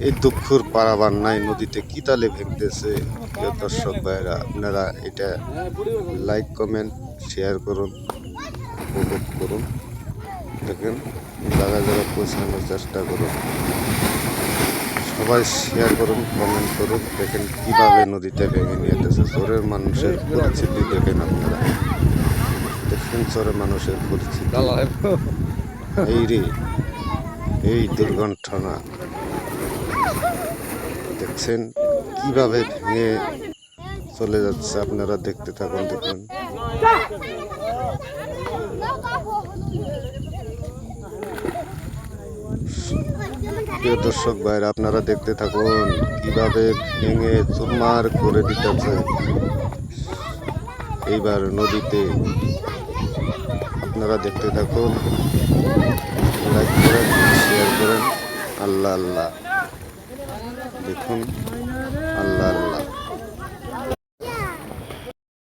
এই দুঃখর পারাবার নাই, নদীতে কি তালে ভেঙতেছে। প্রিয় দর্শক ভাইরা, আপনারা এটা লাইক কমেন্ট শেয়ার করুন, উপভোগ করুন। দেখেন জায়গায় জায়গায় পৌঁছানোর চেষ্টা করুন, সবাই শেয়ার করুন, কমেন্ট করুন। দেখেন কিভাবে নদীতে ভেঙে নিয়ে যেতেছে। চরের মানুষের পরিস্থিতি দেখেন আপনারা, দেখেন চরের মানুষের পরিস্থিতি। এই রে, এই দুর্ঘটনা দেখছেন কিভাবে ভেঙে চলে যাচ্ছে। আপনারা দেখতে থাকুন, দেখুন। প্রিয় দর্শক ভাইরা, আপনারা দেখতে থাকুন কিভাবে ভেঙে চুরমার করে দিতেছে এইবার নদীতে। আপনারা দেখতে থাকুন, লাইক করেন, শেয়ার করেন। আল্লাহ আল্লাহ, দেখুন।